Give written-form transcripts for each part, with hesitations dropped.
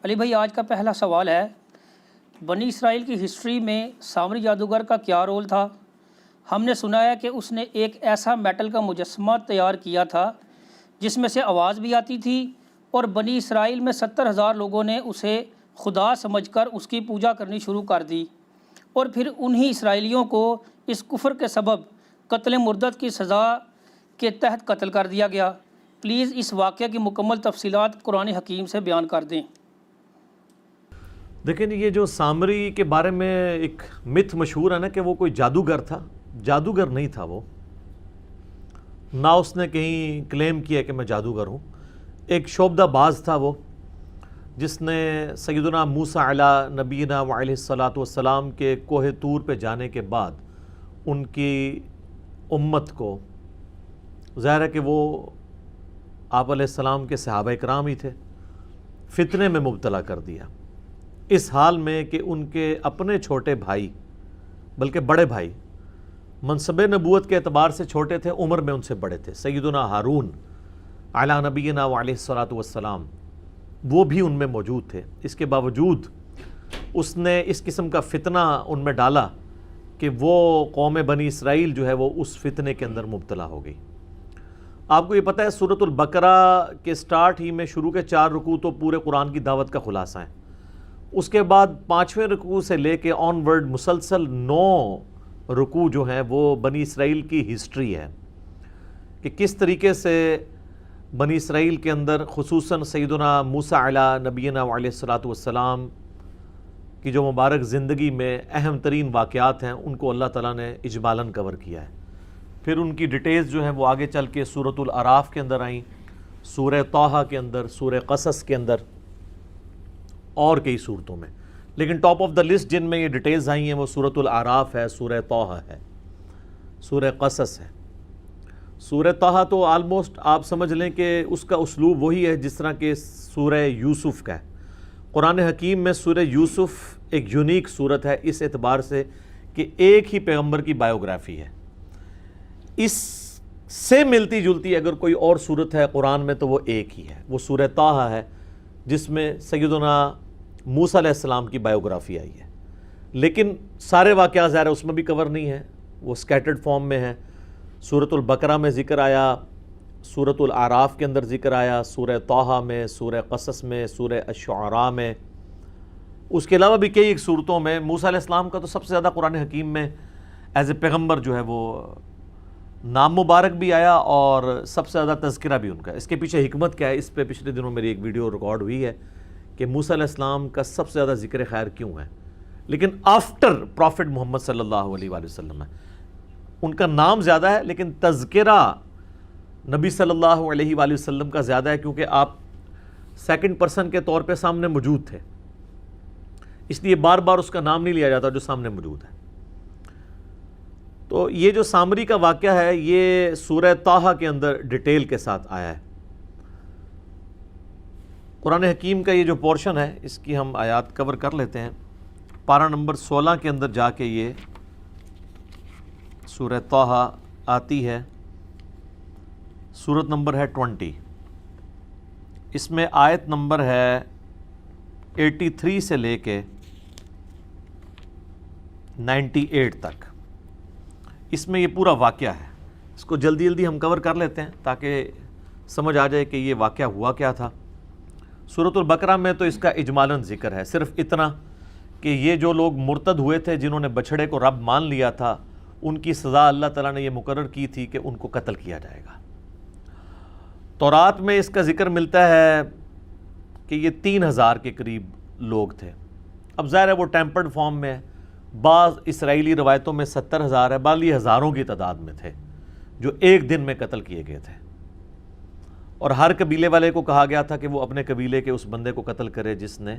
علی بھائی، آج کا پہلا سوال ہے، بنی اسرائیل کی ہسٹری میں سامری جادوگر کا کیا رول تھا؟ ہم نے سنا ہے کہ اس نے ایک ایسا میٹل کا مجسمہ تیار کیا تھا جس میں سے آواز بھی آتی تھی، اور بنی اسرائیل میں 70,000 لوگوں نے اسے خدا سمجھ کر اس کی پوجا کرنی شروع کر دی، اور پھر انہی اسرائیلیوں کو اس کفر کے سبب قتل مردد کی سزا کے تحت قتل کر دیا گیا۔ پلیز اس واقعہ کی مکمل تفصیلات قرآن حکیم سے بیان کر دیں۔ دیکھیں، یہ جو سامری کے بارے میں ایک متھ مشہور ہے نا کہ وہ کوئی جادوگر تھا۔ جادوگر نہیں تھا وہ، نہ اس نے کہیں کلیم کیا کہ میں جادوگر ہوں۔ ایک شعبدہ باز تھا وہ، جس نے سیدنا موسیٰ علیہ نبینا وعلیہ الصلاۃ والسلام کے کوہ طور پہ جانے کے بعد ان کی امت کو، ظاہر ہے کہ وہ آپ علیہ السلام کے صحابہ کرام ہی تھے، فتنے میں مبتلا کر دیا، اس حال میں کہ ان کے اپنے چھوٹے بھائی، بلکہ بڑے بھائی، منصب نبوت کے اعتبار سے چھوٹے تھے، عمر میں ان سے بڑے تھے، سیدنا ہارون علی نبینا وعلیہ الصلاۃ والسلام، وہ بھی ان میں موجود تھے۔ اس کے باوجود اس نے اس قسم کا فتنہ ان میں ڈالا کہ وہ قوم بنی اسرائیل جو ہے وہ اس فتنے کے اندر مبتلا ہو گئی۔ آپ کو یہ پتہ ہے سورۃ البقرہ کے سٹارٹ ہی میں شروع کے 4 رکوع تو پورے قرآن کی دعوت کا خلاصہ ہیں، اس کے بعد 5ویں رکوع سے لے کے آن ورڈ مسلسل 9 رکوع جو ہیں وہ بنی اسرائیل کی ہسٹری ہے، کہ کس طریقے سے بنی اسرائیل کے اندر خصوصاً سیدنا موسیٰ علیہ نبینا علیہ الصلاۃ والسلام کی جو مبارک زندگی میں اہم ترین واقعات ہیں ان کو اللہ تعالیٰ نے اجمالاً کور کیا ہے۔ پھر ان کی ڈیٹیلز جو ہیں وہ آگے چل کے سورۃ الاعراف کے اندر آئیں، سورہ طٰہٰ کے اندر، سورہ قصص کے اندر، اور کئی صورتوں میں، لیکن ٹاپ آف دا لسٹ جن میں یہ ڈیٹیلز آئی ہیں وہ سورۃ الاعراف ہے، سورہ طٰہٰ ہے، سورہ قصص ہے۔ سورہ طٰہٰ تو آلموسٹ آپ سمجھ لیں کہ اس کا اسلوب وہی ہے جس طرح کہ سورہ یوسف کا ہے۔ قرآن حکیم میں سورہ یوسف ایک یونیک صورت ہے اس اعتبار سے کہ ایک ہی پیغمبر کی بائیوگرافی ہے۔ اس سے ملتی جلتی اگر کوئی اور صورت ہے قرآن میں تو وہ ایک ہی ہے، وہ سورہ طٰہٰ ہے، جس میں سیدنا موسیٰ علیہ السلام کی بائیوگرافی آئی ہے، لیکن سارے واقعات ظاہر اس میں بھی کور نہیں ہیں، وہ سکیٹرڈ فارم میں ہیں۔ سورۃ البقرہ میں ذکر آیا، سورۃ الاعراف کے اندر ذکر آیا، سورہ طٰہٰ میں، سورہ قصص میں، سورہ الشعراء میں، اس کے علاوہ بھی کئی ایک صورتوں میں۔ موسیٰ علیہ السلام کا تو سب سے زیادہ قرآن حکیم میں ایز اے پیغمبر جو ہے وہ نام مبارک بھی آیا اور سب سے زیادہ تذکرہ بھی ان کا۔ اس کے پیچھے حکمت کیا ہے، اس پہ پچھلے دنوں میری ایک ویڈیو ریکارڈ ہوئی ہے کہ موسیٰ علیہ السلام کا سب سے زیادہ ذکر خیر کیوں ہے، لیکن آفٹر پروفٹ محمد صلی اللہ علیہ وآلہ وسلم ہے۔ ان کا نام زیادہ ہے لیکن تذکرہ نبی صلی اللہ علیہ وآلہ وسلم کا زیادہ ہے، کیونکہ آپ سیکنڈ پرسن کے طور پہ سامنے موجود تھے، اس لیے بار بار اس کا نام نہیں لیا جاتا جو سامنے موجود ہے۔ تو یہ جو سامری کا واقعہ ہے یہ سورہ طٰہٰ کے اندر ڈیٹیل کے ساتھ آیا ہے۔ قرآن حکیم کا یہ جو پورشن ہے اس کی ہم آیات کور کر لیتے ہیں۔ پارہ نمبر 16 کے اندر جا کے یہ سورہ طٰہٰ آتی ہے، سورت نمبر ہے 20، اس میں آیت نمبر ہے 83 سے لے کے 98 تک، اس میں یہ پورا واقعہ ہے۔ اس کو جلدی جلدی ہم کور کر لیتے ہیں تاکہ سمجھ آ جائے کہ یہ واقعہ ہوا کیا تھا۔ سورۃ البقرہ میں تو اس کا اجمالاً ذکر ہے، صرف اتنا کہ یہ جو لوگ مرتد ہوئے تھے جنہوں نے بچھڑے کو رب مان لیا تھا، ان کی سزا اللہ تعالیٰ نے یہ مقرر کی تھی کہ ان کو قتل کیا جائے گا۔ تورات میں اس کا ذکر ملتا ہے کہ یہ 3000 کے قریب لوگ تھے۔ اب ظاہر ہے وہ ٹیمپرڈ فارم میں ہے، بعض اسرائیلی روایتوں میں 70,000 ہے، بعض یہ ہزاروں کی تعداد میں تھے جو ایک دن میں قتل کیے گئے تھے، اور ہر قبیلے والے کو کہا گیا تھا کہ وہ اپنے قبیلے کے اس بندے کو قتل کرے جس نے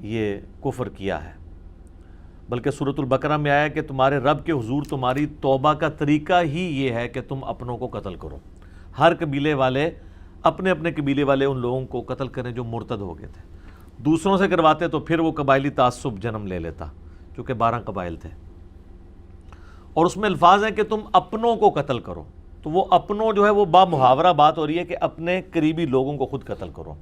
یہ کفر کیا ہے۔ بلکہ سورۃ البقرہ میں آیا کہ تمہارے رب کے حضور تمہاری توبہ کا طریقہ ہی یہ ہے کہ تم اپنوں کو قتل کرو، ہر قبیلے والے اپنے اپنے قبیلے والے ان لوگوں کو قتل کریں جو مرتد ہو گئے تھے۔ دوسروں سے کرواتے تو پھر وہ قبائلی تعصب جنم لے لیتا، چونکہ 12 قبائل تھے، اور اس میں الفاظ ہیں کہ تم اپنوں کو قتل کرو، تو وہ اپنوں جو ہے وہ با محاورہ بات ہو رہی ہے کہ اپنے قریبی لوگوں کو خود قتل کرو۔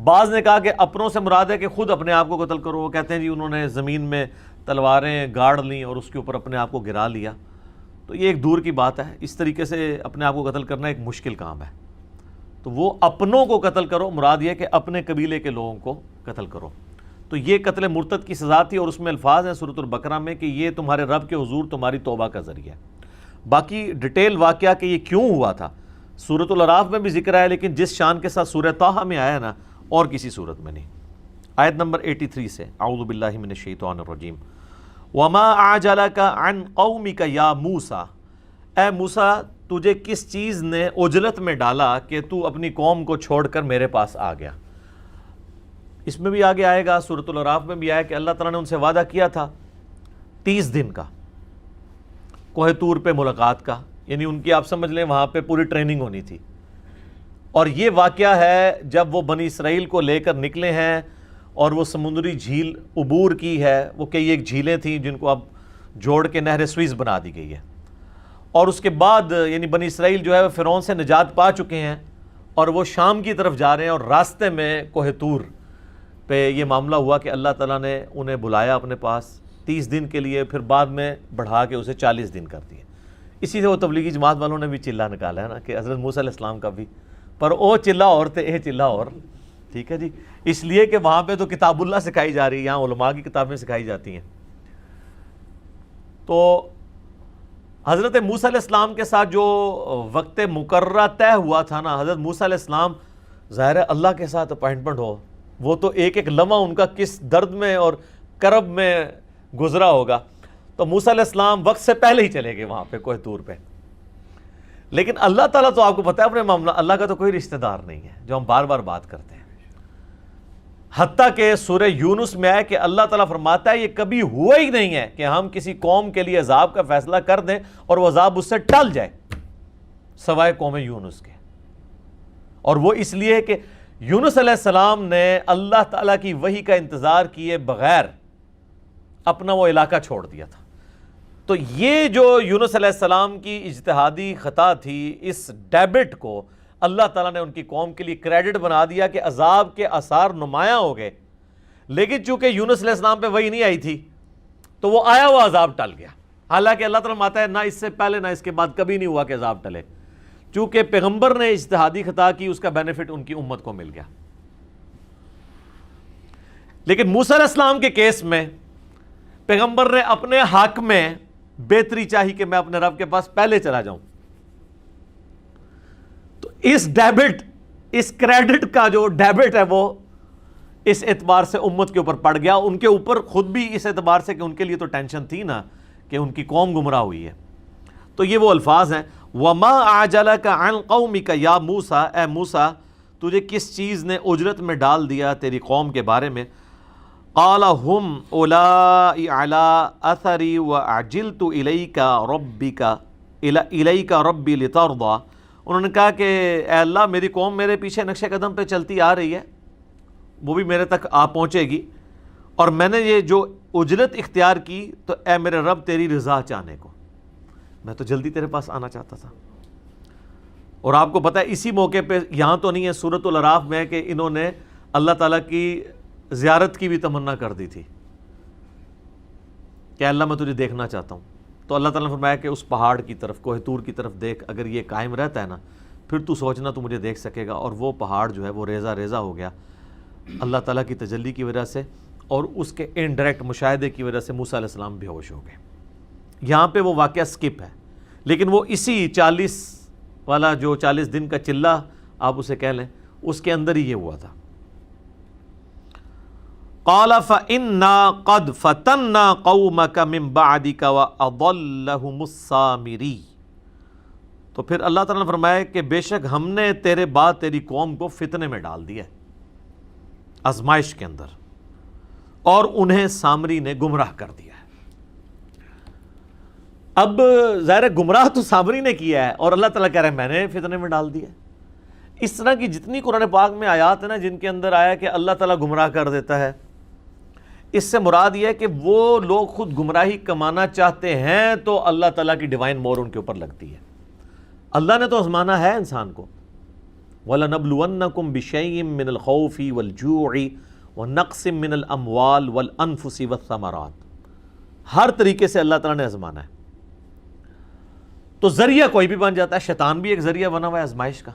بعض نے کہا کہ اپنوں سے مراد ہے کہ خود اپنے آپ کو قتل کرو، وہ کہتے ہیں جی انہوں نے زمین میں تلواریں گاڑ لیں اور اس کے اوپر اپنے آپ کو گرا لیا، تو یہ ایک دور کی بات ہے، اس طریقے سے اپنے آپ کو قتل کرنا ایک مشکل کام ہے، تو وہ اپنوں کو قتل کرو، مراد یہ کہ اپنے قبیلے کے لوگوں کو قتل کرو۔ تو یہ قتل مرتد کی سزا تھی، اور اس میں الفاظ ہیں سورۃ البقرہ میں کہ یہ تمہارے رب کے حضور تمہاری توبہ کا ذریعہ ہے۔ باقی ڈیٹیل واقعہ کہ یہ کیوں ہوا تھا سورۃ الاعراف میں بھی ذکر ہے، لیکن جس شان کے ساتھ سورہ طٰہٰ میں آیا نا اور کسی صورت میں نہیں۔ آیت نمبر 83 سے اعوذ باللہ من الشیطان الرجیم وَمَا أَعْجَلَكَ عَنْ قَوْمِكَ يَا مُوسَى، اے موسیٰ تجھے کس چیز نے عجلت میں ڈالا کہ تو اپنی قوم کو چھوڑ کر میرے پاس آ گیا۔ اس میں بھی آگے آئے گا، سورۃ الاعراف میں بھی آیا کہ اللہ تعالیٰ نے ان سے وعدہ کیا تھا 30 دن کا کوہ طور پہ ملاقات کا، یعنی ان کی آپ سمجھ لیں وہاں پہ پوری ٹریننگ ہونی تھی، اور یہ واقعہ ہے جب وہ بنی اسرائیل کو لے کر نکلے ہیں اور وہ سمندری جھیل عبور کی ہے، وہ کئی ایک جھیلیں تھیں جن کو اب جوڑ کے نہر سوئز بنا دی گئی ہے، اور اس کے بعد یعنی بنی اسرائیل جو ہے وہ فرعون سے نجات پا چکے ہیں اور وہ شام کی طرف جا رہے ہیں، اور راستے میں کوہ طور پہ یہ معاملہ ہوا کہ اللہ تعالیٰ نے انہیں بلایا اپنے پاس 30 دن کے لیے، پھر بعد میں بڑھا کے اسے 40 دن کر دیے۔ اسی سے وہ تبلیغی جماعت والوں نے بھی چلہ نکالا ہے نا کہ حضرت موسیٰ علیہ السلام کا بھی، پر او چلہ اور تھے اے چلہ اور، ٹھیک ہے جی، اس لیے کہ وہاں پہ تو کتاب اللہ سکھائی جا رہی ہے، یہاں علماء کی کتابیں سکھائی جاتی ہیں۔ تو حضرت موسیٰ علیہ السلام کے ساتھ جو وقت مقررہ طے ہوا تھا نا، حضرت موسیٰ علیہ السلام ظاہر ہے اللہ کے ساتھ اپائنٹمنٹ ہو، وہ تو ایک ایک لمحہ ان کا کس درد میں اور کرب میں گزرا ہوگا، تو موسیٰ علیہ السلام وقت سے پہلے ہی چلے گئے وہاں پہ کوہ طور پہ۔ لیکن اللہ تعالیٰ تو آپ کو پتہ ہے اپنے معاملہ، اللہ کا تو کوئی رشتہ دار نہیں ہے، جو ہم بار بار بات کرتے ہیں، حتیٰ کہ سورہ یونس میں ہے کہ اللہ تعالیٰ فرماتا ہے یہ کبھی ہوا ہی نہیں ہے کہ ہم کسی قوم کے لیے عذاب کا فیصلہ کر دیں اور وہ عذاب اس سے ٹل جائے سوائے قوم یونس کے، اور وہ اس لیے کہ یونس علیہ السلام نے اللہ تعالیٰ کی وحی کا انتظار کیے بغیر اپنا وہ علاقہ چھوڑ دیا تھا۔ تو یہ جو یونس علیہ السلام کی اجتہادی خطا تھی، اس ڈیبٹ کو اللہ تعالیٰ نے ان کی قوم کے لیے کریڈٹ بنا دیا کہ عذاب کے آثار نمایاں ہو گئے، لیکن چونکہ یونس علیہ السلام پہ وحی نہیں آئی تھی تو وہ آیا وہ عذاب ٹل گیا، حالانکہ اللہ تعالیٰ ماتا ہے نہ اس سے پہلے نہ اس کے بعد کبھی نہیں ہوا کہ عذاب ٹلے، چونکہ پیغمبر نے اجتہادی خطا کی اس کا بینیفٹ ان کی امت کو مل گیا۔ لیکن موسیٰ علیہ السلام کے کیس میں پیغمبر نے اپنے حق میں بہتری چاہی کہ میں اپنے رب کے پاس پہلے چلا جاؤں، تو اس ڈیبٹ، اس کریڈٹ کا جو ڈیبٹ ہے وہ اس اعتبار سے امت کے اوپر پڑ گیا، ان کے اوپر خود بھی اس اعتبار سے کہ ان کے لیے تو ٹینشن تھی نا کہ ان کی قوم گمراہ ہوئی ہے۔ تو یہ وہ الفاظ ہیں وَمَا أَعْجَلَكَ عَنْ قَوْمِكَ يَا مُوسَى، اے موسیٰ تجھے کس چیز نے اجرت میں ڈال دیا تیری قوم کے بارے میں، قَالَ هُمْ أُولَٰئِ عَلَىٰ أَثَرِي وَأَعْجِلْتُ إِلَيْكَ رَبِّي لِتَرْضَىٰ، انہوں نے کہا کہ اے اللہ میری قوم میرے پیچھے نقش قدم پہ چلتی آ رہی ہے، وہ بھی میرے تک آ پہنچے گی، اور میں نے یہ جو اجرت اختیار کی تو اے میرے رب تیری رضا چاہنے کو، میں تو جلدی تیرے پاس آنا چاہتا تھا۔ اور آپ کو پتہ ہے اسی موقع پہ، یہاں تو نہیں ہے، سورۃ الاعراف میں ہے کہ انہوں نے اللہ تعالیٰ کی زیارت کی بھی تمنا کر دی تھی کہ اللہ میں تجھے دیکھنا چاہتا ہوں، تو اللہ تعالیٰ نے فرمایا کہ اس پہاڑ کی طرف، کوہ طور کی طرف دیکھ، اگر یہ قائم رہتا ہے نا پھر تو سوچنا تو مجھے دیکھ سکے گا، اور وہ پہاڑ جو ہے وہ ریزہ ریزہ ہو گیا اللہ تعالیٰ کی تجلی کی وجہ سے، اور اس کے انڈائریکٹ مشاہدے کی وجہ سے موسیٰ علیہ السلام بے ہوش ہو گئے۔ یہاں پہ وہ واقعہ سکپ ہے، لیکن وہ اسی 40 والا جو 40 دن کا چلہ آپ اسے کہہ لیں، اس کے اندر ہی یہ ہوا تھا۔ قَالَ فَإِنَّا قَدْ فَتَنَّا قَوْمَكَ مِن بَعْدِكَ وَأَضَلَّهُمُ السَّامِرِي، تو پھر اللہ تعالیٰ نے فرمایا کہ بے شک ہم نے تیرے بعد تیری قوم کو فتنے میں ڈال دیا، آزمائش کے اندر، اور انہیں سامری نے گمراہ کر دیا ہے۔ اب ظاہر ہے گمراہ تو سامری نے کیا ہے، اور اللہ تعالیٰ کہہ رہے ہیں میں نے فتنے میں ڈال دیا۔ اس طرح کی جتنی قرآن پاک میں آیات ہیں نا جن کے اندر آیا کہ اللہ تعالیٰ گمراہ کر دیتا ہے، اس سے مراد یہ ہے کہ وہ لوگ خود گمراہی کمانا چاہتے ہیں تو اللہ تعالیٰ کی ڈیوائن مور ان کے اوپر لگتی ہے۔ اللہ نے تو آزمانا ہے انسان کو، وَلَنَبْلُوَنَّكُمْ بِشَيْءٍ مِّنَ الْخَوْفِ وَالْجُوعِ وَنَقْصٍ مِّنَ الْأَمْوَالِ وَالْأَنفُسِ وَالثَّمَرَاتِ۔ ہر طریقے سے اللہ تعالیٰ نے آزمانا ہے۔ تو ذریعہ کوئی بھی بن جاتا ہے، شیطان بھی ایک ذریعہ بنا ہوا ہے آزمائش کا۔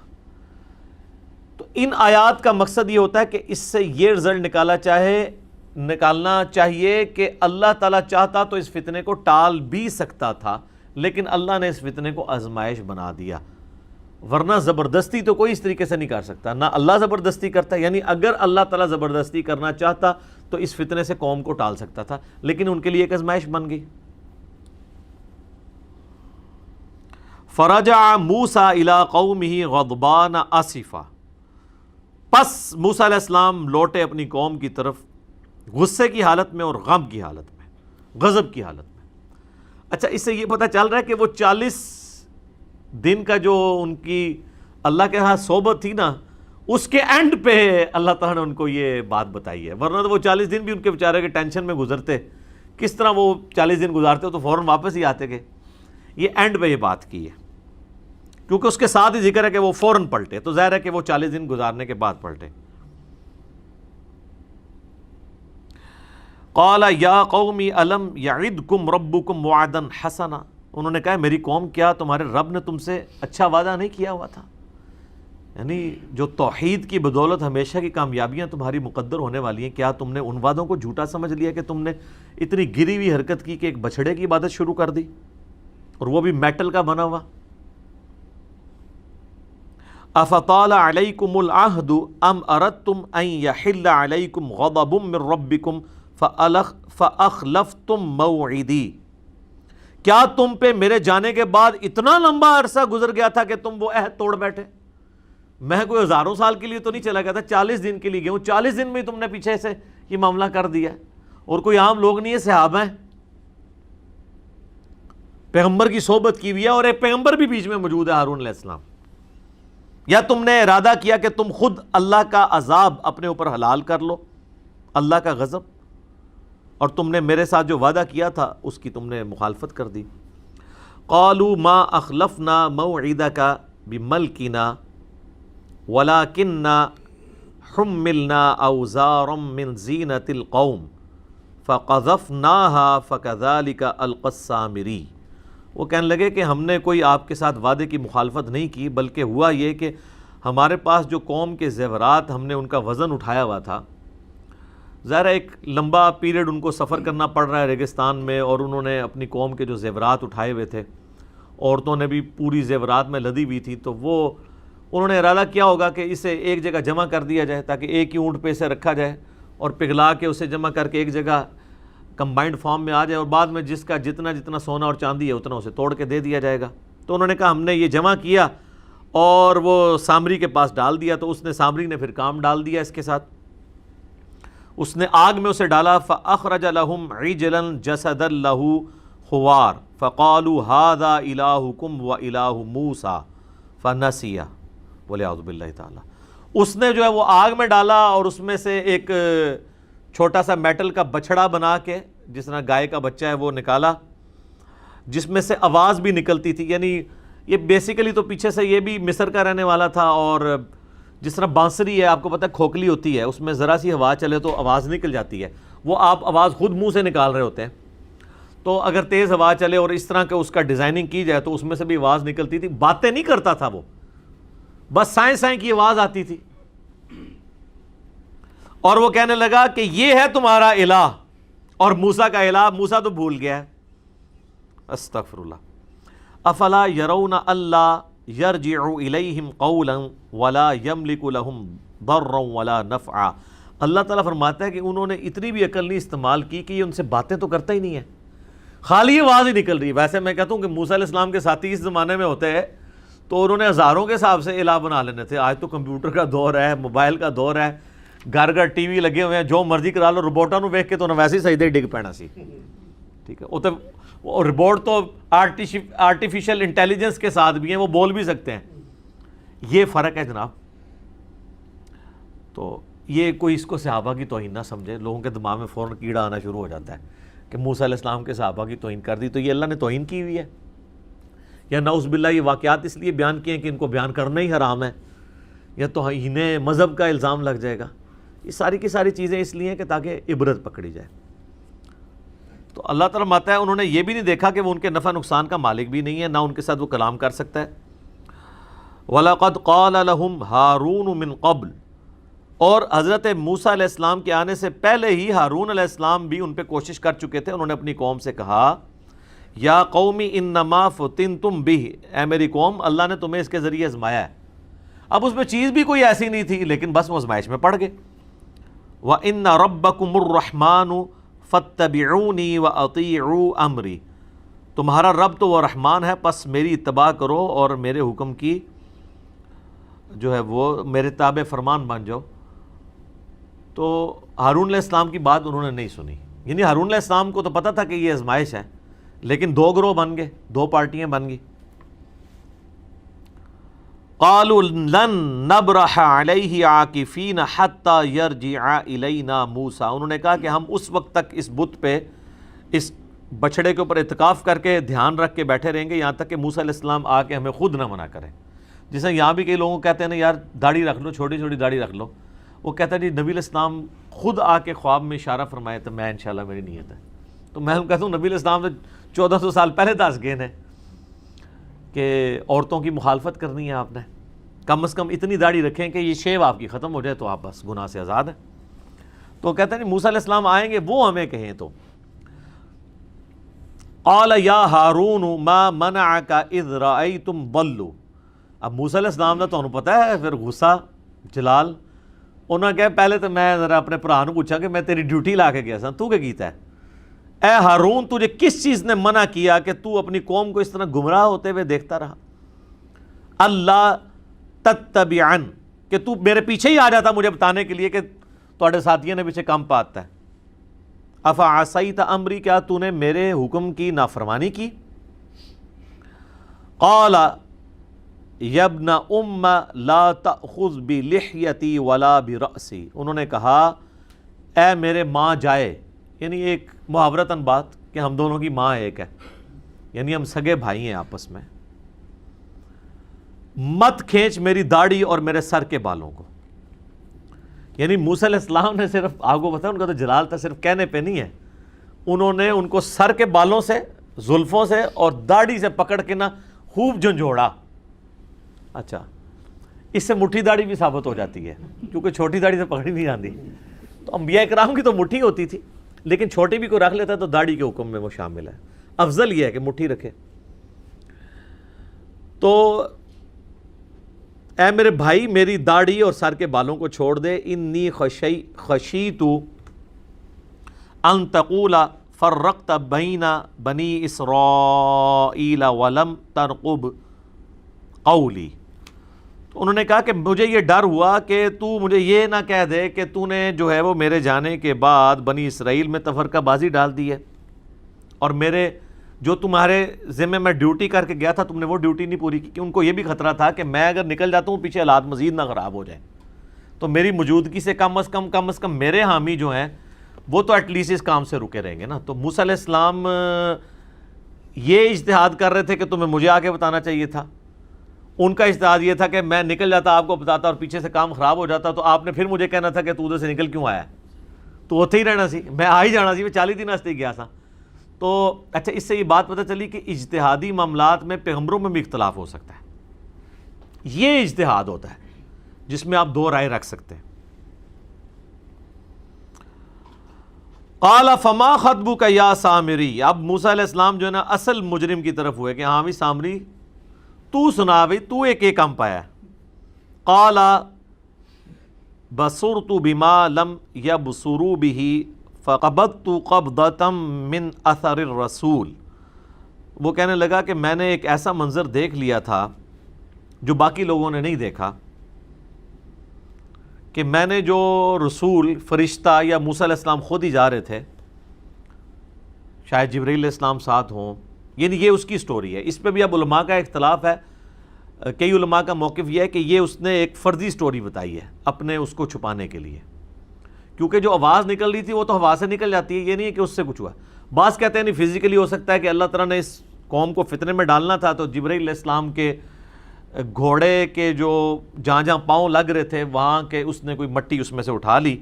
تو ان آیات کا مقصد یہ ہوتا ہے کہ اس سے یہ رزلٹ نکالنا چاہیے کہ اللہ تعالیٰ چاہتا تو اس فتنے کو ٹال بھی سکتا تھا، لیکن اللہ نے اس فتنے کو آزمائش بنا دیا، ورنہ زبردستی تو کوئی اس طریقے سے نہیں کر سکتا، نہ اللہ زبردستی کرتا۔ یعنی اگر اللہ تعالیٰ زبردستی کرنا چاہتا تو اس فتنے سے قوم کو ٹال سکتا تھا، لیکن ان کے لیے ایک آزمائش بن گئی۔ فرجع موسیٰ الی قومہ غضبان آسفا، پس موسیٰ علیہ السلام لوٹے اپنی قوم کی طرف غصے کی حالت میں اور غم کی حالت میں، غضب کی حالت میں۔ اچھا، اس سے یہ پتہ چل رہا ہے کہ وہ 40 دن کا جو ان کی اللہ کے ہاں صحبت تھی نا، اس کے اینڈ پہ اللہ تعالیٰ نے ان کو یہ بات بتائی ہے، ورنہ تو وہ 40 دن بھی ان کے بیچارے کے ٹینشن میں گزرتے، کس طرح وہ 40 دن گزارتے تو فوراً واپس ہی آتے گئے۔ یہ اینڈ پہ یہ بات کی ہے، کیونکہ اس کے ساتھ ہی ذکر ہے کہ وہ فوراً پلٹے، تو ظاہر ہے کہ وہ 40 دن گزارنے کے بعد پلٹے۔ قال یا قوم الم یعدکم ربکم وعدا حسنا، انہوں نے کہا میری قوم کیا تمہارے رب نے تم سے اچھا وعدہ نہیں کیا ہوا تھا؟ یعنی جو توحید کی بدولت ہمیشہ کی کامیابیاں تمہاری مقدر ہونے والی ہیں، کیا تم نے ان وعدوں کو جھوٹا سمجھ لیا کہ تم نے اتنی گری ہوئی حرکت کی کہ ایک بچھڑے کی عبادت شروع کر دی، اور وہ بھی میٹل کا بنا ہوا؟ افطال علیکم العہد ام اردتم ان یحل علیکم غضب من ربکم فاخلفتم موعدی، کیا تم پہ میرے جانے کے بعد اتنا لمبا عرصہ گزر گیا تھا کہ تم وہ عہد توڑ بیٹھے؟ میں کوئی ہزاروں سال کے لیے تو نہیں چلا گیا تھا، 40 دن کے لیے گیا ہوں، 40 دن میں تم نے پیچھے سے یہ معاملہ کر دیا، اور کوئی عام لوگ نہیں ہے، صحابہ ہیں، پیغمبر کی صحبت کی ہوئی ہے، اور ایک پیغمبر بھی بیچ میں موجود ہے، ہارون علیہ السلام۔ یا تم نے ارادہ کیا کہ تم خود اللہ کا عذاب اپنے اوپر حلال کر لو، اللہ کا غضب، اور تم نے میرے ساتھ جو وعدہ کیا تھا اس کی تم نے مخالفت کر دی۔ قالوا ما اخلفنا موعدک بملکنا ولکننا حملنا اوزارا من زینۃ القوم فقذفناها فکذلک القی السامری، وہ کہنے لگے کہ ہم نے کوئی آپ کے ساتھ وعدے کی مخالفت نہیں کی، بلکہ ہوا یہ کہ ہمارے پاس جو قوم کے زیورات ہم نے ان کا وزن اٹھایا ہوا تھا، ظاہر ایک لمبا پیریڈ ان کو سفر کرنا پڑ رہا ہے ریگستان میں، اور انہوں نے اپنی قوم کے جو زیورات اٹھائے ہوئے تھے، عورتوں نے بھی پوری زیورات میں لدی ہوئی تھی، تو وہ انہوں نے ارادہ کیا ہوگا کہ اسے ایک جگہ جمع کر دیا جائے تاکہ ایک ہی اونٹ پہ اسے رکھا جائے اور پگھلا کے اسے جمع کر کے ایک جگہ کمبائنڈ فارم میں آ جائے، اور بعد میں جس کا جتنا سونا اور چاندی ہے اتنا اسے توڑ کے دے دیا جائے گا۔ تو انہوں نے کہا ہم نے یہ جمع کیا اور وہ سامری کے پاس ڈال دیا، تو اس نے سامری نے پھر کام ڈال دیا اس کے ساتھ، اس نے آگ میں اسے ڈالا۔ فَأَخْرَجَ لَهُمْ عِجْلًا جَسَدًا لَهُ خُوَارٌ فَقَالُوا هَذَا إِلَٰهُكُمْ وَإِلَٰهُ مُوسَىٰ فَنَسِيَ، بولے اعوذ باللہ تعالیٰ۔ اس نے جو ہے وہ آگ میں ڈالا اور اس میں سے ایک چھوٹا سا میٹل کا بچھڑا بنا کے، جس طرح گائے کا بچہ ہے وہ نکالا، جس میں سے آواز بھی نکلتی تھی۔ یعنی یہ بیسیکلی تو پیچھے سے یہ بھی مصر کا رہنے والا تھا، اور جس طرح بانسری ہے آپ کو پتہ ہے کھوکھلی ہوتی ہے، اس میں ذرا سی ہوا چلے تو آواز نکل جاتی ہے، وہ آپ آواز خود منہ سے نکال رہے ہوتے ہیں، تو اگر تیز ہوا چلے اور اس طرح کے اس کا ڈیزائننگ کی جائے تو اس میں سے بھی آواز نکلتی تھی۔ باتیں نہیں کرتا تھا وہ، بس سائیں سائیں کی آواز آتی تھی، اور وہ کہنے لگا کہ یہ ہے تمہارا الہ، اور موسیٰ کا الہ موسیٰ تو بھول گیا ہے۔ استغفر اللہ۔ افلا یرون الا یرجع الیہم قولا ولا یملک لہم ضرا ولا نفعا، اللہ تعالیٰ فرماتا ہے کہ انہوں نے اتنی بھی عقل نہیں استعمال کی کہ یہ ان سے باتیں تو کرتا ہی نہیں ہے، خالی آواز ہی نکل رہی ہے۔ ویسے میں کہتا ہوں کہ موسیٰ علیہ السلام کے ساتھی اس زمانے میں ہوتے ہیں تو انہوں نے ہزاروں کے حساب سے الہ بنا لینے تھے۔ آج تو کمپیوٹر کا دور ہے، موبائل کا دور ہے، گھر گھر ٹی وی لگے ہوئے ہیں، جو مرضی کرا لو، روبوٹاں نو ویکھ کے تو ویسے ہی سجدے ڈگ پینا سی، ٹھیک ہے۔ وہ روبوٹ تو آرٹیفیشل انٹیلیجنس کے ساتھ بھی ہیں، وہ بول بھی سکتے ہیں، یہ فرق ہے جناب۔ تو یہ کوئی اس کو صحابہ کی توہین نہ سمجھے، لوگوں کے دماغ میں فوراً کیڑا آنا شروع ہو جاتا ہے کہ موسیٰ علیہ السلام کے صحابہ کی توہین کر دی تو یہ اللہ نے توہین کی ہوئی ہے، یا نعوذ باللہ یہ واقعات اس لیے بیان کیے ہیں کہ ان کو بیان کرنا ہی حرام ہے، یا توہین مذہب کا الزام لگ جائے گا. یہ ساری کی ساری چیزیں اس لیے ہیں کہ تاکہ عبرت پکڑی جائے. تو اللہ تعالیٰ ماتا ہے انہوں نے یہ بھی نہیں دیکھا کہ وہ ان کے نفع نقصان کا مالک بھی نہیں ہے, نہ ان کے ساتھ وہ کلام کر سکتا ہے. وَلَقَدْ قَالَ لَهُمْ هَارُونُ مِنْ قَبْلُ, اور حضرت موسیٰ علیہ السلام کے آنے سے پہلے ہی ہارون علیہ السلام بھی ان پہ کوشش کر چکے تھے. انہوں نے اپنی قوم سے کہا یا قومی انما فتنتم بہ, اے میری قوم اللہ نے تمہیں اس کے ذریعے آزمایا ہے. اب اس میں چیز بھی کوئی ایسی نہیں تھی لیکن بس وہ آزمائش میں پڑ گئے. وَإِنَّ رَبَّكُمُ الرَّحْمَنُ فَاتَّبِعُونِي وَأَطِيعُوا أَمْرِي, تمہارا رب تو وہ رحمان ہے پس میری اتباع کرو اور میرے حکم کی جو ہے وہ میرے تابع فرمان بن جاؤ. تو ہارون علیہ السلام کی بات انہوں نے نہیں سنی. یعنی ہارون علیہ السلام کو تو پتہ تھا کہ یہ آزمائش ہے, لیکن دو گروہ بن گئے, دو پارٹیاں بن گئی. قالوا لن نبرح علیہ عاکفین حتی یرجع الینا موسیٰ, انہوں نے کہا کہ ہم اس وقت تک اس بت پہ, اس بچھڑے کے اوپر اعتکاف کر کے دھیان رکھ کے بیٹھے رہیں گے یہاں تک کہ موسیٰ علیہ السلام آ کے ہمیں خود نہ منع کریں. جیسے یہاں بھی کئی لوگوں کو کہتے ہیں نا یار داڑھی رکھ لو, چھوٹی چھوٹی داڑھی رکھ لو. وہ کہتا ہے جی نبی علیہ السلام خود آ کے خواب میں اشارہ فرمائے تو میں انشاءاللہ میری نیت ہے. تو میں کہتا ہوں نبی علیہ السلام تو 1400 سال پہلے دس گئے ہیں کہ عورتوں کی مخالفت کرنی ہے آپ نے, کم از کم اتنی داڑھی رکھیں کہ یہ شیو آپ کی ختم ہو جائے تو آپ بس گناہ سے آزاد ہیں. تو کہتے ہیں نہیں موسیٰ علیہ السلام آئیں گے وہ ہمیں کہیں تو قال یا ہارون ما منعک اذ رأیتم ضلوا. اب موسیٰ علیہ السلام نے تو انہوں پتہ ہے پھر غصہ جلال, انہوں نے کہا پہلے تو میں ذرا اپنے بھرا نوں پوچھا کہ میں تیری ڈیوٹی لا کے گیا سا, تو کیا کیتا ہے؟ اے ہارون تجھے کس چیز نے منع کیا کہ تو اپنی قوم کو اس طرح گمراہ ہوتے ہوئے دیکھتا رہا؟ اللہ تتبعن, کہ تو میرے پیچھے ہی آ جاتا مجھے بتانے کے لیے کہ تواڈے ساتھیوں نے پیچھے کم پاتا ہے. افعصیت امری, کیا تو نے میرے حکم کی نافرمانی کی؟ قال یا ابن ام لا تأخذ بلحیتی ولا برأسی, انہوں نے کہا اے میرے ماں جائے, یعنی ایک محاورتاً بات کہ ہم دونوں کی ماں ایک ہے, یعنی ہم سگے بھائی ہیں آپس میں, مت کھینچ میری داڑھی اور میرے سر کے بالوں کو. یعنی موسیٰ علیہ السلام نے صرف آپ کو بتایا ان کا تو جلال تھا, صرف کہنے پہ نہیں ہے, انہوں نے ان کو سر کے بالوں سے, زلفوں سے اور داڑھی سے پکڑ کے نا خوب جھنجھوڑا. اچھا اس سے مٹھی داڑھی بھی ثابت ہو جاتی ہے کیونکہ چھوٹی داڑھی سے پکڑی نہیں جاتی. تو انبیاء کرام کی تو مٹھی ہوتی تھی لیکن چھوٹی بھی کوئی رکھ لیتا تو داڑھی کے حکم میں وہ شامل ہے. افضل یہ ہے کہ مٹھی رکھے. تو اے میرے بھائی میری داڑھی اور سر کے بالوں کو چھوڑ دے. انی خشیت ان تقول فرقت بین بنی اسرائیل ولم ترقب قولی. انہوں نے کہا کہ مجھے یہ ڈر ہوا کہ تو مجھے یہ نہ کہہ دے کہ تو نے جو ہے وہ میرے جانے کے بعد بنی اسرائیل میں تفرقہ بازی ڈال دی ہے, اور میرے جو تمہارے ذمہ میں ڈیوٹی کر کے گیا تھا تم نے وہ ڈیوٹی نہیں پوری کی. کہ ان کو یہ بھی خطرہ تھا کہ میں اگر نکل جاتا ہوں پیچھے حالات مزید نہ خراب ہو جائیں, تو میری موجودگی سے کم از کم میرے حامی جو ہیں وہ تو ایٹ لیسٹ اس کام سے رکے رہیں گے نا. تو موسیٰ علیہ السلام یہ اجتہاد کر رہے تھے کہ تمہیں مجھے آگے بتانا چاہیے تھا, ان کا اجتہاد یہ تھا کہ میں نکل جاتا آپ کو بتاتا اور پیچھے سے کام خراب ہو جاتا تو آپ نے پھر مجھے کہنا تھا کہ تو ادھر سے نکل کیوں آیا, تو اتھے ہی رہنا سی, میں آ ہی جانا سی, میں 40 دن واسطے گیا تھا. تو اچھا اس سے یہ بات پتہ چلی کہ اجتہادی معاملات میں پیغمبروں میں بھی اختلاف ہو سکتا ہے. یہ اجتہاد ہوتا ہے جس میں آپ دو رائے رکھ سکتے ہیں. قال فما خطبک یا سامری, اب موسیٰ علیہ السلام جو ہے نا اصل مجرم کی طرف ہوئے کہ ہاں بھی سامری تو سنا بھائی تو ایک کم پایا. قال بصرت بما لم یبصروا به فقبضت قبضة من اثر الرسول. وہ کہنے لگا کہ میں نے ایک ایسا منظر دیکھ لیا تھا جو باقی لوگوں نے نہیں دیکھا, کہ میں نے جو رسول فرشتہ یا موسیٰ علیہ السلام خود ہی جا رہے تھے, شاید جبرائیل علیہ السلام ساتھ ہوں, یعنی یہ اس کی سٹوری ہے. اس پہ بھی اب علماء کا اختلاف ہے. کئی علماء کا موقف یہ ہے کہ یہ اس نے ایک فرضی سٹوری بتائی ہے اپنے اس کو چھپانے کے لیے, کیونکہ جو آواز نکل رہی تھی وہ تو ہوا سے نکل جاتی ہے, یہ نہیں ہے کہ اس سے کچھ ہوا. بعض کہتے ہیں نہیں فزیکلی ہو سکتا ہے کہ اللہ تعالیٰ نے اس قوم کو فتنے میں ڈالنا تھا تو جبرائیل علیہ السلام کے گھوڑے کے جو جہاں جہاں پاؤں لگ رہے تھے وہاں کے اس نے کوئی مٹی اس میں سے اٹھا لی.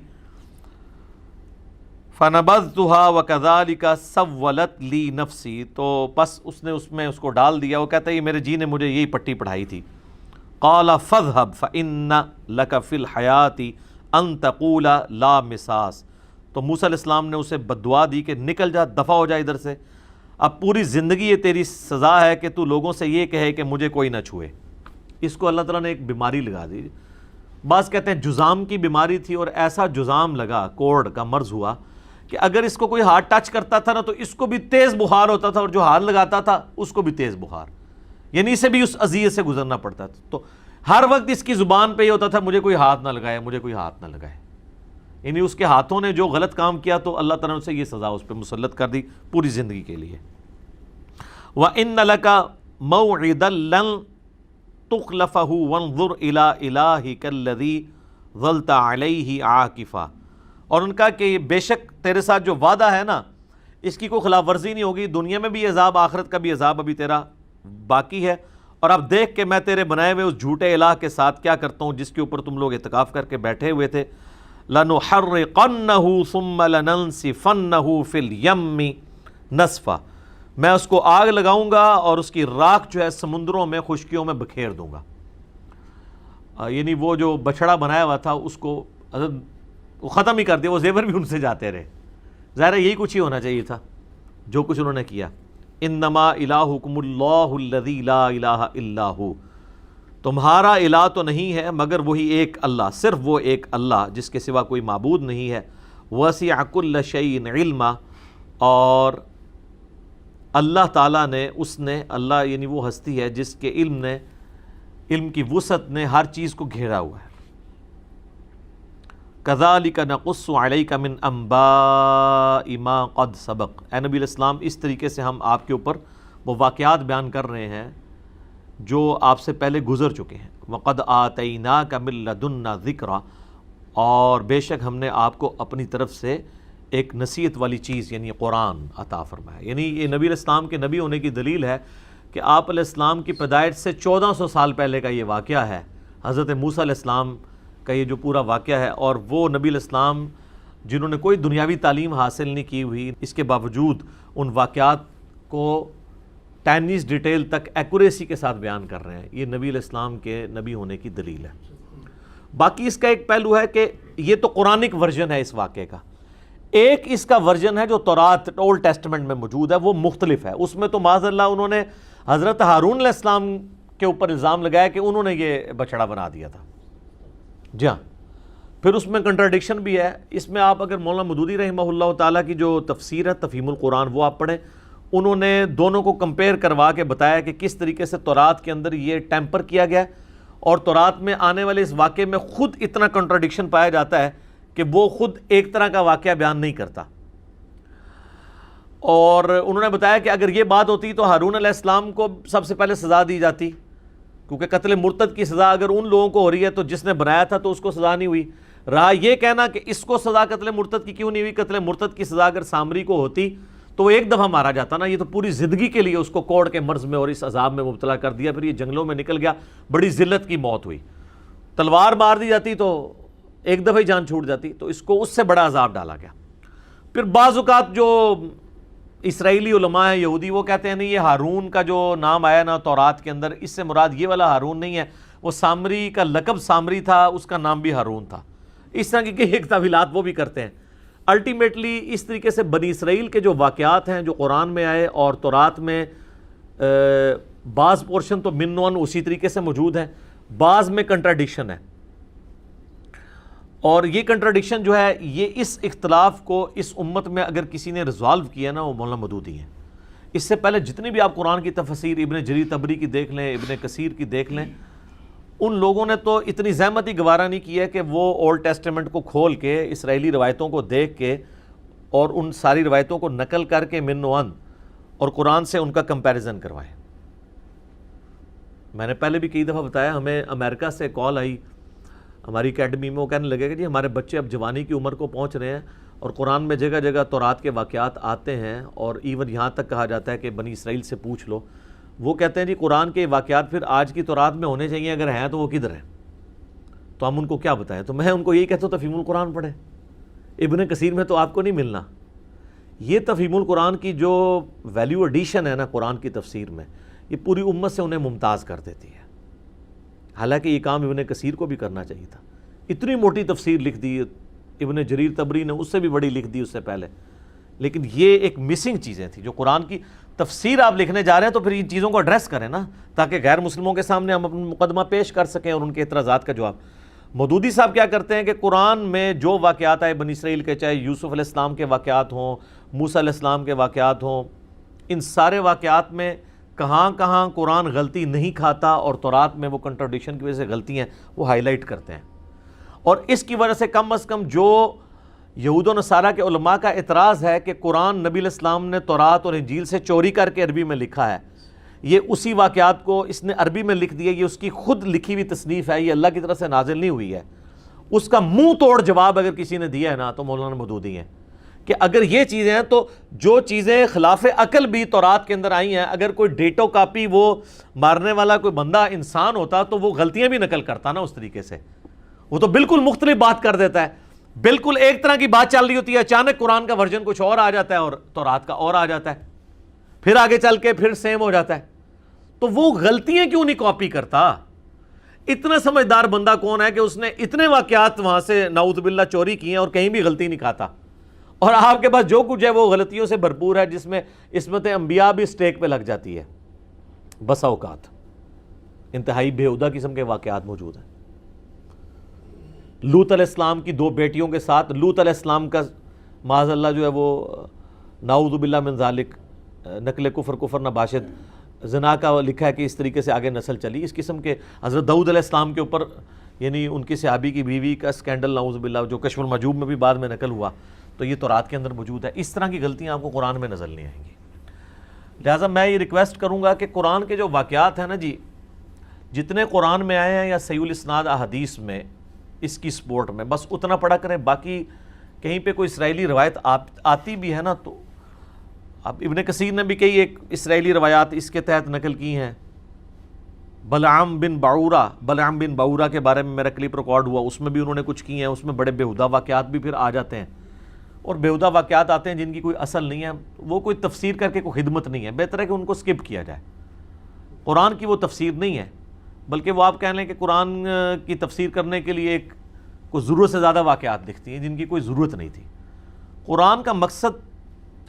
فَنَبَذْتُهَا وَكَذَلِكَ سَوَّلَتْ لِي نَفْسِي, تو بس اس نے اس میں اس کو ڈال دیا. وہ کہتا ہے یہ میرے جی نے مجھے یہی پٹی پڑھائی تھی. قَالَ فَاذْهَبْ فَإِنَّ لَكَ فِي الْحَيَاةِ أَن تَقُولَ لَا مِسَاس. تو موسیٰ علیہ السلام نے اسے بددعا دی کہ نکل جا, دفع ہو جا ادھر سے. اب پوری زندگی یہ تیری سزا ہے کہ تو لوگوں سے یہ کہے کہ مجھے کوئی نہ چھوئے. اس کو اللہ تعالیٰ نے ایک بیماری لگا دی. بعض کہتے ہیں جزام کی بیماری تھی, اور ایسا جزام لگا, کوڑ کا مرض ہوا کہ اگر اس کو کوئی ہاتھ ٹچ کرتا تھا نا تو اس کو بھی تیز بخار ہوتا تھا, اور جو ہاتھ لگاتا تھا اس کو بھی تیز بخار, یعنی اسے بھی اس اذیت سے گزرنا پڑتا تھا. تو ہر وقت اس کی زبان پہ یہ ہوتا تھا مجھے کوئی ہاتھ نہ لگائے, مجھے کوئی ہاتھ نہ لگائے. یعنی اس کے ہاتھوں نے جو غلط کام کیا تو اللہ تعالیٰ نے اسے یہ سزا اس پہ مسلط کر دی پوری زندگی کے لیے. وَإِنَّ لَكَ مَوْعِدًا لَن تُخْلَفَهُ وَانظُرْ إِلَىٰ إِلَٰهِكَ الَّذِي ظَلْتَ عَلَيْهِ عَاكِفًا. اور ان کا کہ بے شک تیرے ساتھ جو وعدہ ہے نا اس کی کوئی خلاف ورزی نہیں ہوگی, دنیا میں بھی عذاب, آخرت کا بھی عذاب ابھی تیرا باقی ہے. اور اب دیکھ کہ میں تیرے بنائے ہوئے اس جھوٹے الہ کے ساتھ کیا کرتا ہوں جس کے اوپر تم لوگ اعتکاف کر کے بیٹھے ہوئے تھے. لَنُحَرِّقَنَّهُ ثُمَّ لَنَنْسِفَنَّهُ فِي الْيَمِّ نَسْفًا. میں اس کو آگ لگاؤں گا اور اس کی راکھ جو ہے سمندروں میں, خشکیوں میں بکھیر دوں گا. یعنی وہ جو بچڑا بنایا ہوا تھا اس کو وہ ختم ہی کر دیا, وہ زیور بھی ان سے جاتے رہے. ظاہر ہے یہی کچھ ہی ہونا چاہیے تھا جو کچھ انہوں نے کیا. انما الہکم اللہ الذی لا الہ الا ہو. تمہارا الہ تو نہیں ہے مگر وہی ایک اللہ, صرف وہ ایک اللہ جس کے سوا کوئی معبود نہیں ہے. وسع کل شیء علما, اور اللہ تعالیٰ نے اللہ یعنی وہ ہستی ہے جس کے علم کی وسعت نے ہر چیز کو گھیرا ہوا ہے. کذالک نقص علیک من انباء ما قد سبق. اے نبی علیہ السلام اس طریقے سے ہم آپ کے اوپر وہ واقعات بیان کر رہے ہیں جو آپ سے پہلے گزر چکے ہیں. وقد آتیناک من لدنا ذکرا, اور بے شک ہم نے آپ کو اپنی طرف سے ایک نصیحت والی چیز یعنی قرآن عطا فرمایا. یعنی یہ نبی علیہ السلام کے نبی ہونے کی دلیل ہے کہ آپ علیہ السلام کی پیدائش سے 1400 سال پہلے کا یہ واقعہ ہے. حضرت موسیٰ علیہ السلام کا یہ جو پورا واقعہ ہے, اور وہ نبی علیہ السلام جنہوں نے کوئی دنیاوی تعلیم حاصل نہیں کی ہوئی, اس کے باوجود ان واقعات کو ٹائنیز ڈیٹیل تک ایکوریسی کے ساتھ بیان کر رہے ہیں. یہ نبی علیہ السلام کے نبی ہونے کی دلیل ہے. باقی اس کا ایک پہلو ہے کہ یہ تو قرآنک ورژن ہے اس واقعے کا. ایک اس کا ورژن ہے جو تورات اولڈ ٹیسٹمنٹ میں موجود ہے, وہ مختلف ہے. اس میں تو معاذ اللہ انہوں نے حضرت ہارون علیہ السلام کے اوپر الزام لگایا کہ انہوں نے یہ بچڑا بنا دیا تھا. جی ہاں, پھر اس میں کنٹراڈکشن بھی ہے. اس میں آپ اگر مولانا مودودی رحمہ اللہ تعالیٰ کی جو تفسیر ہے تفہیم القرآن وہ آپ پڑھیں, انہوں نے دونوں کو کمپیئر کروا کے بتایا کہ کس طریقے سے تورات کے اندر یہ ٹیمپر کیا گیا, اور تورات میں آنے والے اس واقعے میں خود اتنا کنٹراڈکشن پایا جاتا ہے کہ وہ خود ایک طرح کا واقعہ بیان نہیں کرتا. اور انہوں نے بتایا کہ اگر یہ بات ہوتی تو ہارون علیہ السلام کو سب سے پہلے سزا دی جاتی, کیونکہ قتل مرتد کی سزا اگر ان لوگوں کو ہو رہی ہے تو جس نے بنایا تھا تو اس کو سزا نہیں ہوئی. رہا یہ کہنا کہ اس کو سزا قتل مرتد کی کیوں نہیں ہوئی, قتل مرتد کی سزا اگر سامری کو ہوتی تو وہ ایک دفعہ مارا جاتا نا, یہ تو پوری زندگی کے لیے اس کو کوڑ کے مرض میں اور اس عذاب میں مبتلا کر دیا, پھر یہ جنگلوں میں نکل گیا, بڑی ذلت کی موت ہوئی. تلوار مار دی جاتی تو ایک دفعہ ہی جان چھوٹ جاتی, تو اس کو اس سے بڑا عذاب ڈالا گیا. پھر بعض اوقات جو اسرائیلی علماء ہیں یہودی وہ کہتے ہیں نہیں یہ ہارون کا جو نام آیا نا تورات کے اندر, اس سے مراد یہ والا ہارون نہیں ہے, وہ سامری کا لقب سامری تھا, اس کا نام بھی ہارون تھا. اس طرح کی ایک تعویلات وہ بھی کرتے ہیں. الٹیمیٹلی اس طریقے سے بنی اسرائیل کے جو واقعات ہیں جو قرآن میں آئے اور تورات میں بعض پورشن تو من ون اسی طریقے سے موجود ہیں, بعض میں کنٹراڈکشن ہے. اور یہ کنٹراڈکشن جو ہے یہ اس اختلاف کو اس امت میں اگر کسی نے ریزالو کیا نا وہ مولانا مودودی ہیں. اس سے پہلے جتنی بھی آپ قرآن کی تفسیر ابن جریر طبری کی دیکھ لیں, ابن کثیر کی دیکھ لیں, ان لوگوں نے تو اتنی زحمت ہی گوارا نہیں کی ہے کہ وہ اولڈ ٹیسٹمنٹ کو کھول کے اسرائیلی روایتوں کو دیکھ کے اور ان ساری روایتوں کو نقل کر کے من ون اور قرآن سے ان کا کمپیریزن کروائیں. میں نے پہلے بھی کئی دفعہ بتایا, ہمیں امریکہ سے کال آئی ہماری اکیڈمی میں, وہ کہنے لگے کہ جی ہمارے بچے اب جوانی کی عمر کو پہنچ رہے ہیں اور قرآن میں جگہ جگہ تورات کے واقعات آتے ہیں, اور ایون یہاں تک کہا جاتا ہے کہ بنی اسرائیل سے پوچھ لو. وہ کہتے ہیں جی قرآن کے واقعات پھر آج کی تورات میں ہونے چاہیے، اگر ہیں تو وہ کدھر ہیں؟ تو ہم ان کو کیا بتائیں؟ تو میں ان کو یہی کہتا ہوں تفہیم القرآن پڑھیں، ابن کثیر میں تو آپ کو نہیں ملنا۔ یہ تفہیم القرآن کی جو ویلیو ایڈیشن ہے نا قرآن کی تفسیر میں، یہ پوری امت سے انہیں ممتاز کر دیتی ہے۔ حالانکہ یہ کام ابن کثیر کو بھی کرنا چاہیے تھا، اتنی موٹی تفسیر لکھ دی ابن جریر طبری نے، اس سے بھی بڑی لکھ دی اس سے پہلے، لیکن یہ ایک مسنگ چیزیں تھیں۔ جو قرآن کی تفسیر آپ لکھنے جا رہے ہیں تو پھر ان چیزوں کو ایڈریس کریں نا، تاکہ غیر مسلموں کے سامنے ہم اپنا مقدمہ پیش کر سکیں اور ان کے اعتراضات کا جواب۔ مودودی صاحب کیا کرتے ہیں کہ قرآن میں جو واقعات آئے بنی اسرائیل کے، چاہے یوسف علیہ السلام کے واقعات ہوں، موسیٰ علیہ السلام کے واقعات ہوں، ان سارے واقعات میں کہاں کہاں قرآن غلطی نہیں کھاتا اور تورات میں وہ کنٹراڈکشن کی وجہ سے غلطی ہیں وہ ہائی لائٹ کرتے ہیں۔ اور اس کی وجہ سے کم از کم جو یہود و نصارہ کے علماء کا اعتراض ہے کہ قرآن نبی علیہ السلام نے تورات اور انجیل سے چوری کر کے عربی میں لکھا ہے، یہ اسی واقعات کو اس نے عربی میں لکھ دیا، یہ اس کی خود لکھی ہوئی تصنیف ہے، یہ اللہ کی طرف سے نازل نہیں ہوئی ہے، اس کا منہ توڑ جواب اگر کسی نے دیا ہے نا تو مولانا مودودی ہیں کہ اگر یہ چیزیں ہیں تو جو چیزیں خلاف عقل بھی تورات کے اندر آئی ہیں، اگر کوئی ڈیٹو کاپی وہ مارنے والا کوئی بندہ انسان ہوتا تو وہ غلطیاں بھی نقل کرتا نا اس طریقے سے، وہ تو بالکل مختلف بات کر دیتا ہے، بالکل ایک طرح کی بات چل رہی ہوتی ہے، اچانک قرآن کا ورژن کچھ اور آ جاتا ہے اور تورات کا اور آ جاتا ہے، پھر آگے چل کے پھر سیم ہو جاتا ہے۔ تو وہ غلطیاں کیوں نہیں کاپی کرتا؟ اتنا سمجھدار بندہ کون ہے کہ اس نے اتنے واقعات وہاں سے نعوذ باللہ چوری کی ہیں اور کہیں بھی غلطی نہیں کھاتا، اور آپ کے پاس جو کچھ ہے وہ غلطیوں سے بھرپور ہے، جس میں عصمت انبیاء بھی سٹیک پہ لگ جاتی ہے۔ بسا اوقات انتہائی بےہودہ قسم کے واقعات موجود ہیں۔ لوط علیہ السلام کی 2 بیٹیوں کے ساتھ لوط علیہ السلام کا معاذ اللہ جو ہے وہ نعوذ باللہ من ذالک نقل کفر نباشد زنا کا لکھا ہے کہ اس طریقے سے آگے نسل چلی۔ اس قسم کے حضرت داؤد علیہ السلام کے اوپر یعنی ان کی صحابی کی بیوی کا سکینڈل نعوذ باللہ جو کشف المحجوب میں بھی بعد میں نقل ہوا، تو یہ تورات کے اندر موجود ہے۔ اس طرح کی غلطیاں آپ کو قرآن میں نظر نہیں آئیں گی۔ لہٰذا میں یہ ریکویسٹ کروں گا کہ قرآن کے جو واقعات ہیں نا جی، جتنے قرآن میں آئے ہیں یا صحیح الاسناد احادیث میں اس کی سپورٹ میں، بس اتنا پڑھا کریں۔ باقی کہیں پہ کوئی اسرائیلی روایت آتی بھی ہے نا، تو اب ابن کثیر نے بھی کئی ایک اسرائیلی روایات اس کے تحت نقل کی ہیں۔ بلعام بن باورا کے بارے میں میرا کلپ ریکارڈ ہوا، اس میں بھی انہوں نے کچھ کی ہیں، اس میں بڑے بےہودہ واقعات بھی پھر آ جاتے ہیں، اور بےہودہ واقعات آتے ہیں جن کی کوئی اصل نہیں ہے، وہ کوئی تفسیر کر کے کوئی خدمت نہیں ہے، بہتر ہے کہ ان کو سکپ کیا جائے۔ قرآن کی وہ تفسیر نہیں ہے، بلکہ وہ آپ کہہ لیں کہ قرآن کی تفسیر کرنے کے لیے ایک کوئی ضرورت سے زیادہ واقعات لکھتی ہیں جن کی کوئی ضرورت نہیں تھی۔ قرآن کا مقصد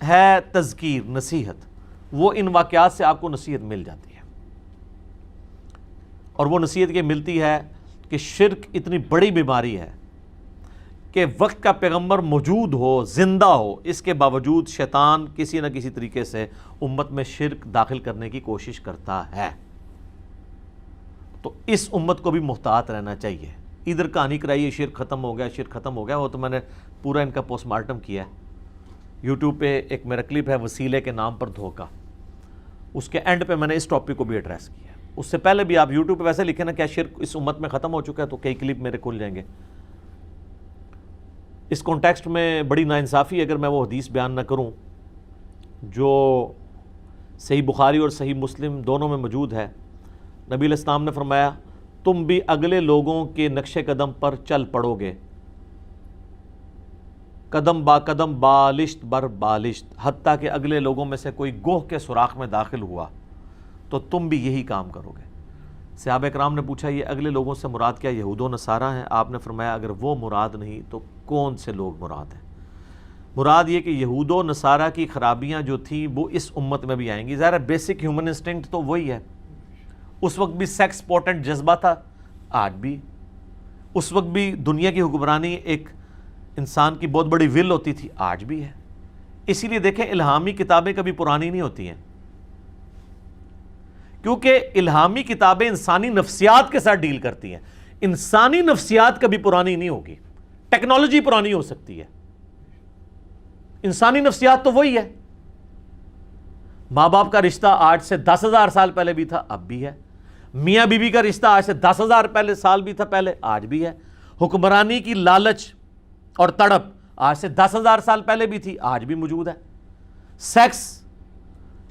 ہے تذکیر، نصیحت، وہ ان واقعات سے آپ کو نصیحت مل جاتی ہے، اور وہ نصیحت یہ ملتی ہے کہ شرک اتنی بڑی بیماری ہے کہ وقت کا پیغمبر موجود ہو، زندہ ہو، اس کے باوجود شیطان کسی نہ کسی طریقے سے امت میں شرک داخل کرنے کی کوشش کرتا ہے۔ تو اس امت کو بھی محتاط رہنا چاہیے۔ ادھر کہانی کرائی شرک ختم ہو گیا، شرک ختم ہو گیا، وہ تو میں نے پورا ان کا پوسٹ مارٹم کیا ہے۔ یوٹیوب پہ ایک میرا کلپ ہے وسیلے کے نام پر دھوکہ، اس کے اینڈ پہ میں نے اس ٹاپک کو بھی ایڈریس کیا ہے۔ اس سے پہلے بھی آپ یوٹیوب پہ ویسے لکھیں نا کیا شرک اس امت میں ختم ہو چکا ہے، تو کئی کلپ میرے کھل جائیں گے۔ اس کانٹیکسٹ میں بڑی ناانصافی اگر میں وہ حدیث بیان نہ کروں جو صحیح بخاری اور صحیح مسلم دونوں میں موجود ہے۔ نبی علیہ السلام نے فرمایا تم بھی اگلے لوگوں کے نقش قدم پر چل پڑو گے، قدم با قدم، بالشت بر بالشت، حتیٰ کہ اگلے لوگوں میں سے کوئی گوہ کے سوراخ میں داخل ہوا تو تم بھی یہی کام کرو گے۔ صحابہ کرام نے پوچھا یہ اگلے لوگوں سے مراد کیا یہود و نصارہ ہیں؟ آپ نے فرمایا اگر وہ مراد نہیں تو کون سے لوگ مراد ہیں؟ مراد یہ کہ یہود و نصارہ کی خرابیاں جو تھیں وہ اس امت میں بھی آئیں گی۔ ظاہر ہے بیسک ہیومن انسٹنکٹ تو وہی ہے، اس وقت بھی سیکس پوٹنٹ جذبہ تھا، آج بھی، اس وقت بھی دنیا کی حکمرانی ایک انسان کی بہت بڑی ول ہوتی تھی، آج بھی ہے۔ اسی لیے دیکھیں الہامی کتابیں کبھی پرانی نہیں ہوتی ہیں، کیونکہ الہامی کتابیں انسانی نفسیات کے ساتھ ڈیل کرتی ہیں۔ انسانی نفسیات کبھی پرانی نہیں ہوگی، ٹیکنالوجی پرانی ہو سکتی ہے، انسانی نفسیات تو وہی ہے۔ ماں باپ کا رشتہ آج سے 10,000 سال پہلے بھی تھا، اب بھی ہے۔ میاں بیوی کا رشتہ آج سے 10,000 سال بھی تھا پہلے، آج بھی ہے۔ حکمرانی کی لالچ اور تڑپ آج سے 10,000 سال پہلے بھی تھی، آج بھی موجود ہے۔ سیکس،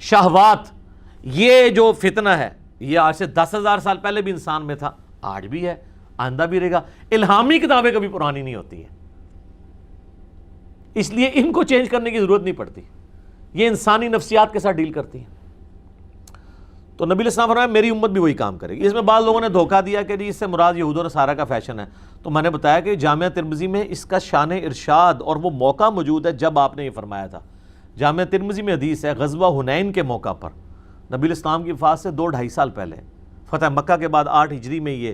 شہوات، یہ جو فتنہ ہے یہ آج سے 10,000 سال پہلے بھی انسان میں تھا، آج بھی ہے، آئندہ بھی رہے گا۔ الہامی کتابیں کبھی پرانی نہیں ہوتی ہیں، اس لیے ان کو چینج کرنے کی ضرورت نہیں پڑتی، یہ انسانی نفسیات کے ساتھ ڈیل کرتی ہیں۔ تو نبی علیہ السلام فرمایا میری امت بھی وہی کام کرے گی۔ اس میں بعض لوگوں نے دھوکہ دیا کہ جی اس سے مراد یہود و نصارہ کا فیشن ہے، تو میں نے بتایا کہ جامعہ ترمذی میں اس کا شان ارشاد اور وہ موقع موجود ہے جب آپ نے یہ فرمایا تھا۔ جامعہ ترمذی میں حدیث ہے غزوہ حنین کے موقع پر، نبی علیہ السلام کی وفات سے 2-2.5 سال پہلے، فتح مکہ کے بعد 8 ہجری میں یہ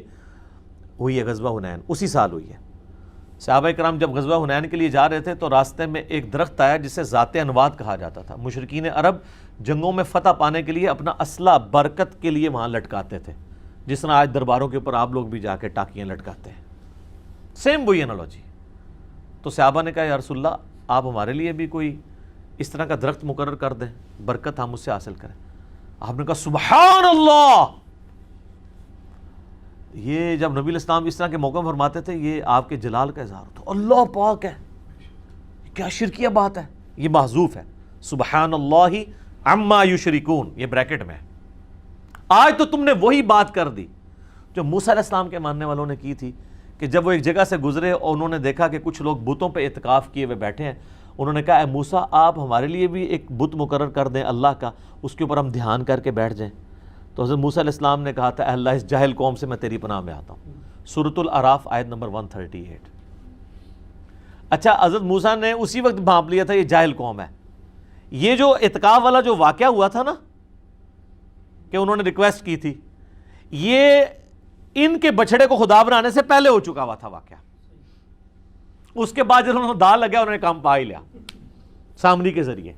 ہوئی ہے غزوہ حنین، اسی سال ہوئی ہے۔ صحابہ کرام جب غزوہ حنین کے لیے جا رہے تھے تو راستے میں ایک درخت آیا جسے ذات انواد کہا جاتا تھا۔ مشرکین عرب جنگوں میں فتح پانے کے لیے اپنا اسلحہ برکت کے لیے وہاں لٹکاتے تھے، جس طرح آج درباروں کے اوپر آپ لوگ بھی جا کے ٹاکیاں لٹکاتے ہیں، سیم وہی انالوجی۔ تو صحابہ نے کہا یا رسول اللہ آپ ہمارے لیے بھی کوئی اس طرح کا درخت مقرر کر دیں، برکت ہم اس سے حاصل کریں۔ آپ نے کہا سبحان اللہ۔ یہ جب نبی علیہ السلام اس طرح کے موقع فرماتے تھے یہ آپ کے جلال کا اظہار ہوتا، اللہ پاک ہے، کیا شرکیہ بات ہے، یہ محذوف ہے، سبحان اللہ عما یشرکون، یہ بریکٹ میں ہے۔ آج تو تم نے وہی بات کر دی جو موسیٰ علیہ السلام کے ماننے والوں نے کی تھی، کہ جب وہ ایک جگہ سے گزرے اور انہوں نے دیکھا کہ کچھ لوگ بتوں پہ اعتکاف کیے ہوئے بیٹھے ہیں، انہوں نے کہا اے موسیٰ آپ ہمارے لیے بھی ایک بت مقرر کر دیں اللہ کا، اس کے اوپر ہم دھیان کر کے بیٹھ جائیں۔ تو حضرت موسیٰ علیہ السلام نے کہا تھا اے اللہ اس جاہل قوم سے میں تیری پناہ میں آتا ہوں، سورۃ الاعراف آیت نمبر 138۔ اچھا حضرت موسیٰ نے اسی وقت بھانپ لیا تھا یہ جاہل قوم ہے۔ یہ جو اعتکاف والا جو واقعہ ہوا تھا نا کہ انہوں نے ریکویسٹ کی تھی، یہ ان کے بچڑے کو خدا بنانے سے پہلے ہو چکا ہوا تھا واقعہ۔ اس کے بعد جب انہوں نے دال لگا انہوں نے کام پا ہی لیا سامری کے ذریعے۔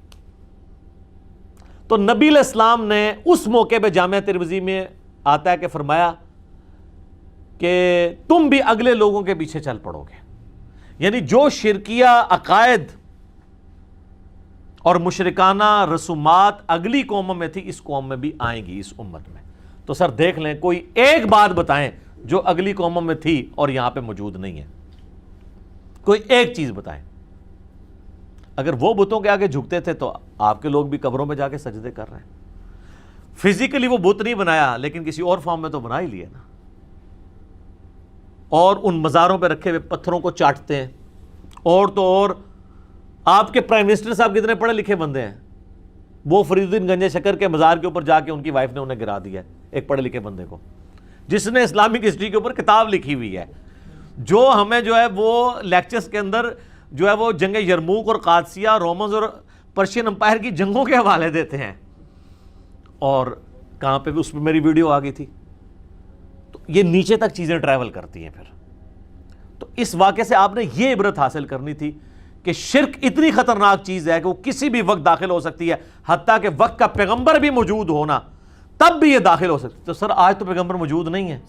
تو نبی علیہ السلام نے اس موقع پہ جامعہ ترمذی میں آتا ہے کہ فرمایا کہ تم بھی اگلے لوگوں کے پیچھے چل پڑو گے، یعنی جو شرکیہ عقائد اور مشرکانہ رسومات اگلی قوموں میں تھی اس قوم میں بھی آئیں گی اس امت میں۔ تو سر دیکھ لیں کوئی ایک بات بتائیں جو اگلی قوموں میں تھی اور یہاں پہ موجود نہیں ہے، کوئی ایک چیز بتائیں۔ اگر وہ بتوں کے آگے جھکتے تھے تو آپ کے لوگ بھی قبروں میں جا کے سجدے کر رہے ہیں۔ فزیکلی وہ بت نہیں بنایا لیکن کسی اور فارم میں تو بنا ہی لیے نا، اور ان مزاروں پہ رکھے ہوئے پتھروں کو چاٹتے ہیں۔ اور تو اور آپ کے پرائم منسٹر صاحب کتنے پڑھے لکھے بندے ہیں، وہ فرید الدین گنج شکر کے مزار کے اوپر جا کے ان کی وائف نے انہیں گرا دیا ہے، ایک پڑھے لکھے بندے کو جس نے اسلامک ہسٹری کے اوپر کتاب لکھی ہوئی ہے، جو ہمیں جو ہے وہ لیکچرز کے اندر جو ہے وہ جنگ یرموک اور قادسیہ، رومنز اور پرشین امپائر کی جنگوں کے حوالے دیتے ہیں، اور کہاں پہ بھی اس پہ میری ویڈیو آ گئی تھی۔ تو یہ نیچے تک چیزیں ٹریول کرتی ہیں پھر۔ تو اس واقعے سے آپ نے یہ عبرت حاصل کرنی تھی کہ شرک اتنی خطرناک چیز ہے کہ وہ کسی بھی وقت داخل ہو سکتی ہے، حتیٰ کہ وقت کا پیغمبر بھی موجود ہونا تب بھی یہ داخل ہو سکتی ہے۔ تو سر آج تو پیغمبر موجود نہیں ہے،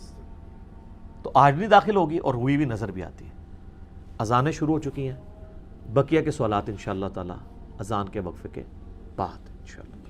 تو آج بھی داخل ہوگی اور ہوئی بھی نظر بھی آتی ہے۔ اذانیں شروع ہو چکی ہیں، بقیہ کے سوالات انشاءاللہ تعالی اذان کے وقفے کے بعد انشاءاللہ۔